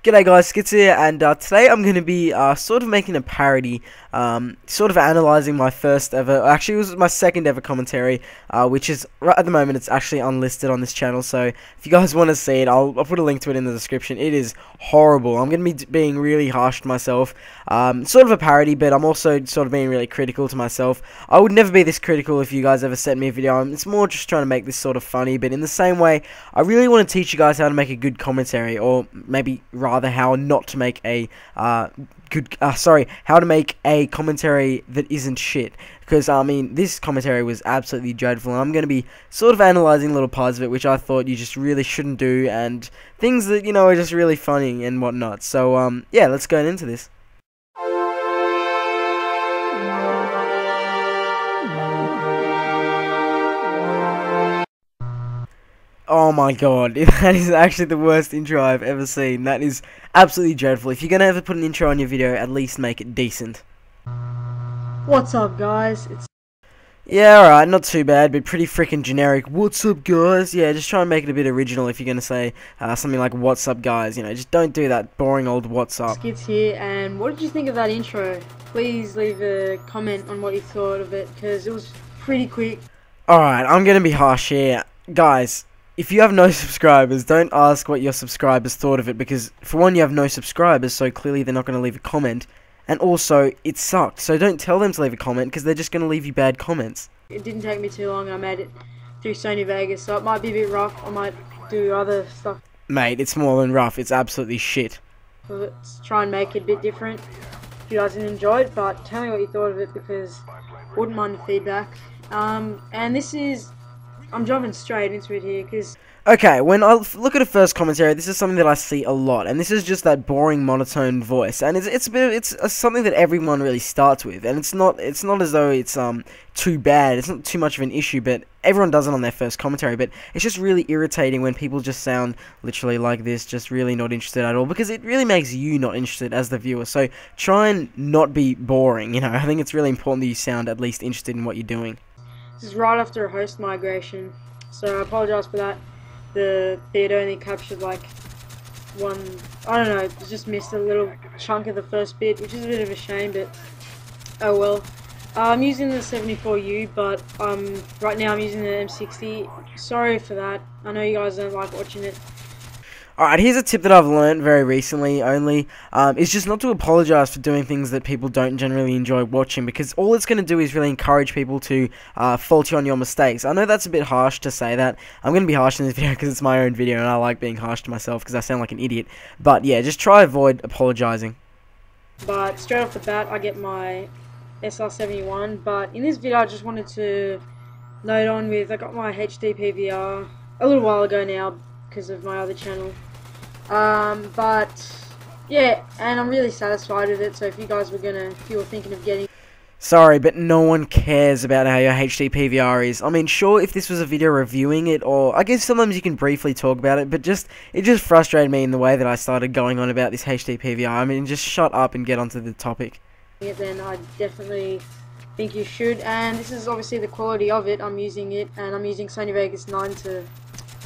G'day guys, Skits here, and today I'm going to be sort of making a parody, sort of analysing my first ever, actually it was my second ever commentary, which is, right at the moment it's actually unlisted on this channel, so if you guys want to see it, I'll put a link to it in the description. It is horrible. I'm going to be being really harsh to myself, sort of a parody, but I'm also sort of being really critical to myself. I would never be this critical if you guys ever sent me a video. It's more just trying to make this sort of funny, but in the same way, I really want to teach you guys how to make a good commentary, or maybe rather how not to make a how to make a commentary that isn't shit, because I mean this commentary was absolutely dreadful, and I'm going to be sort of analysing little parts of it which I thought you just really shouldn't do, and things that, you know, are just really funny and whatnot. So yeah, let's go into this. Oh my god, that is actually the worst intro I've ever seen. That is absolutely dreadful. If you're gonna ever put an intro on your video, at least make it decent. What's up, guys? Yeah, alright, not too bad, but pretty freaking generic. What's up, guys? Yeah, just try and make it a bit original if you're gonna say something like what's up, guys. You know, just don't do that boring old what's up. Skits here, and what did you think of that intro? Please leave a comment on what you thought of it, because it was pretty quick. Alright, I'm gonna be harsh here. Guys, if you have no subscribers, don't ask what your subscribers thought of it, because for one, you have no subscribers, so clearly they're not going to leave a comment, and also, it sucked, so don't tell them to leave a comment, because they're just going to leave you bad comments. It didn't take me too long. I made it through Sony Vegas, so it might be a bit rough. I might do other stuff. Mate, it's more than rough, it's absolutely shit. Let's try and make it a bit different. If you guys didn't enjoy it, but tell me what you thought of it, because I wouldn't mind the feedback. And this is... I'm jumping straight into it here, because... Okay, when I look at a first commentary, this is something that I see a lot, and this is just that boring, monotone voice, and it's something that everyone really starts with, and it's not as though it's too bad, it's not too much of an issue, but everyone does it on their first commentary, but it's just really irritating when people just sound literally like this, just really not interested at all, because it really makes you not interested as the viewer. So try and not be boring, you know. I think it's really important that you sound at least interested in what you're doing. This is right after a host migration, so I apologise for that. The theater only captured like one, I don't know, it just missed a little chunk of the first bit, which is a bit of a shame, but oh well. I'm using the 74U, but right now I'm using the M60. Sorry for that. I know you guys don't like watching it. Alright, here's a tip that I've learned very recently only, is just not to apologise for doing things that people don't generally enjoy watching, because all it's going to do is really encourage people to fault you on your mistakes. I know that's a bit harsh to say that. I'm going to be harsh in this video because it's my own video and I like being harsh to myself because I sound like an idiot. But yeah, just try avoid apologising. But straight off the bat, I get my SR71, but in this video I just wanted to note on with, I got my HD PVR a little while ago now, because of my other channel, but yeah, and I'm really satisfied with it. So if you guys were thinking of getting... Sorry, but no one cares about how your HD PVR is. I mean, sure, if this was a video reviewing it, or I guess sometimes you can briefly talk about it, but it just frustrated me in the way that I started going on about this HD PVR. I mean, just shut up and get onto the topic. Then I definitely think you should, and this is obviously the quality of it. I'm using it, and I'm using Sony Vegas 9 to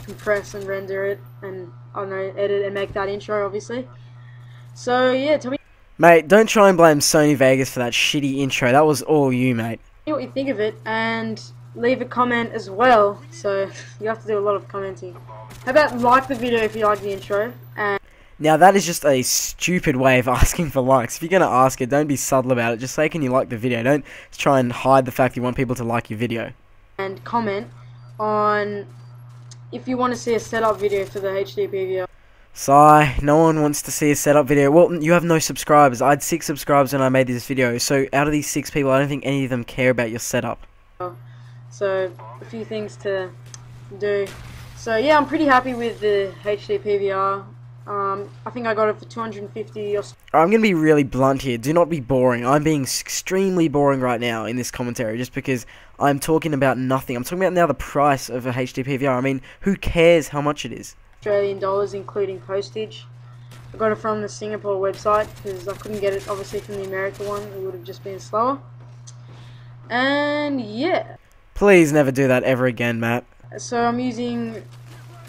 compress and render it, and I don't know, edit and make that intro, obviously. So yeah, tell me, mate, don't try and blame Sony Vegas for that shitty intro. That was all you, mate. What you think of it, and leave a comment as well. So you have to do a lot of commenting. How about like the video if you like the intro? And now that is just a stupid way of asking for likes. If you're gonna ask it, don't be subtle about it. Just say, can you like the video? Don't try and hide the fact you want people to like your video. And comment on if you want to see a setup video for the HD PVR. Sigh, no one wants to see a setup video. Well, you have no subscribers. I had 6 subscribers when I made this video, so out of these 6 people, I don't think any of them care about your setup. So, a few things to do. So yeah, I'm pretty happy with the HD PVR. I think I got it for 250 or so. I'm going to be really blunt here. Do not be boring. I'm being extremely boring right now in this commentary just because I'm talking about nothing. I'm talking about now the price of a HD PVR. I mean, who cares how much it is? Australian dollars, including postage. I got it from the Singapore website because I couldn't get it obviously from the American one. It would have just been slower. And yeah. Please never do that ever again, Matt. So I'm using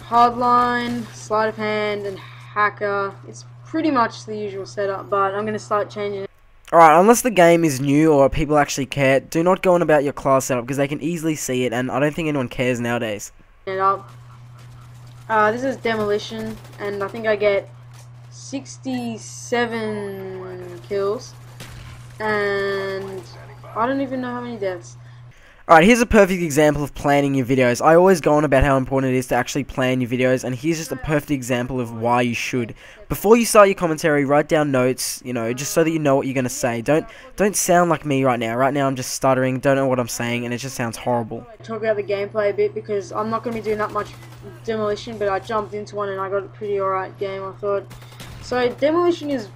hardline, sleight of hand, and hacker. It's pretty much the usual setup, but I'm going to start changing it. Alright, unless the game is new or people actually care, do not go on about your class setup because they can easily see it, and I don't think anyone cares nowadays. This is Demolition, and I think I get 67 kills, and I don't even know how many deaths. Alright, here's a perfect example of planning your videos. I always go on about how important it is to actually plan your videos, and here's just a perfect example of why you should. Before you start your commentary, write down notes, you know, just so that you know what you're going to say. Don't sound like me right now. Right now I'm just stuttering, don't know what I'm saying, and it just sounds horrible. Talk about the gameplay a bit, because I'm not going to be doing that much Demolition, but I jumped into one and I got a pretty alright game, I thought. So Demolition is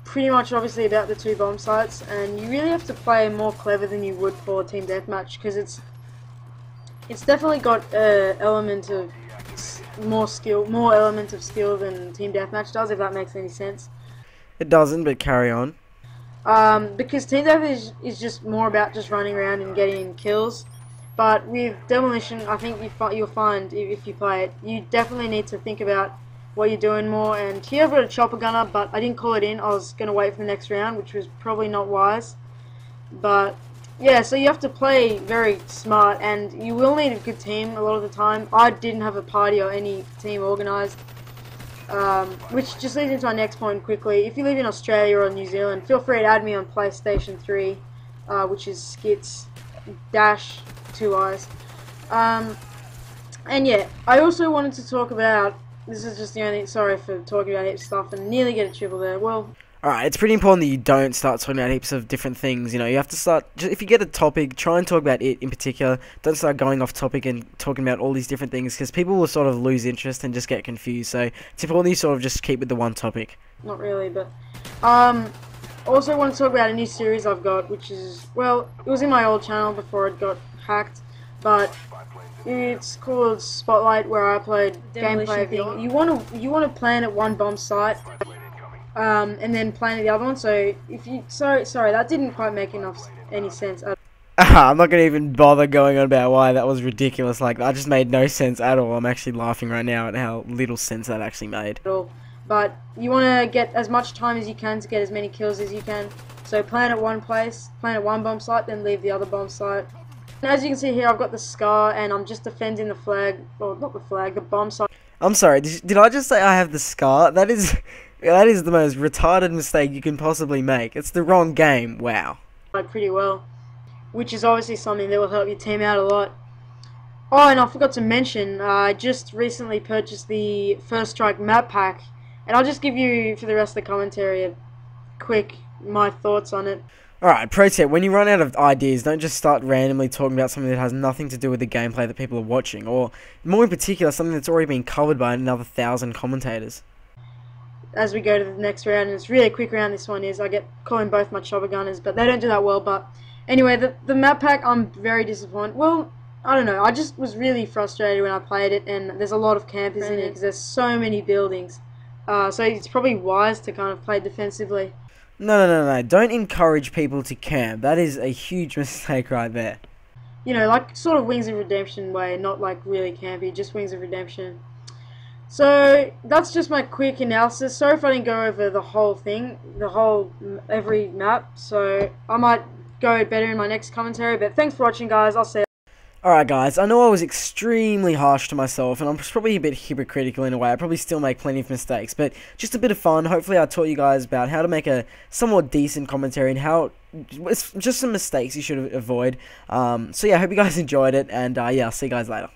pretty much obviously about the 2 bomb sites, and you really have to play more clever than you would for Team Deathmatch, because it's definitely got an element of more element of skill than Team Deathmatch does, if that makes any sense. It doesn't, but carry on. Because Team Deathmatch is just more about just running around and getting kills, but with Demolition, I think you'll find if you play it, you definitely need to think about what you're doing more. And here I've got a chopper gunner, but I didn't call it in. I was going to wait for the next round, which was probably not wise. But yeah, so you have to play very smart, and you will need a good team a lot of the time. I didn't have a party or any team organised, which just leads into our next point quickly. If you live in Australia or New Zealand, feel free to add me on PlayStation 3, which is skits-2eyes. And yeah, I also wanted to talk about, this is just the only, sorry for talking about heaps of stuff and nearly get a triple there. Well, alright, it's pretty important that you don't start talking about heaps of different things. You know, you have to start, if you get a topic, try and talk about it in particular. Don't start going off topic and talking about all these different things, because people will sort of lose interest and just get confused. So it's important you sort of just keep with the one topic. Not really, but also want to talk about a new series I've got, which is, well, it was in my old channel before it got hacked, but it's called Spotlight, where I played gameplay thing. You want to plan at one bomb site, and then plan at the other one. So if you sorry, that didn't quite make any sense. I'm not gonna even bother going on about why that was ridiculous. Like, that just made no sense at all. I'm actually laughing right now at how little sense that actually made. But you want to get as much time as you can to get as many kills as you can. So plan at one place, plan at one bomb site, then leave the other bomb site. And as you can see here, I've got the scar, and I'm just defending the flag, or not the flag, the bomb site. I'm sorry, did I just say I have the scar? That is the most retarded mistake you can possibly make. It's the wrong game, wow. Pretty well, which is obviously something that will help your team out a lot. Oh, and I forgot to mention, I just recently purchased the First Strike map pack, and I'll just give you, for the rest of the commentary, my thoughts on it. Alright, pro tip, when you run out of ideas, don't just start randomly talking about something that has nothing to do with the gameplay that people are watching, or more in particular, something that's already been covered by another 1,000 commentators. As we go to the next round, and it's a really quick round this one is, I get calling both my chopper gunners, but they don't do that well. But anyway, the map pack, I'm very disappointed. Well, I don't know, I just was really frustrated when I played it, and there's a lot of campers in it, because there's so many buildings. So it's probably wise to kind of play defensively. No, don't encourage people to camp. That is a huge mistake right there. You know, like sort of Wings of Redemption way, not like really campy, just Wings of Redemption. So that's just my quick analysis. Sorry if I didn't go over the whole thing, every map. So I might go better in my next commentary, but thanks for watching, guys. I'll see you. Alright guys, I know I was extremely harsh to myself, and I'm probably a bit hypocritical in a way. I probably still make plenty of mistakes, but just a bit of fun. Hopefully I taught you guys about how to make a somewhat decent commentary, and how it's just some mistakes you should avoid. So yeah, I hope you guys enjoyed it, and yeah, I'll see you guys later.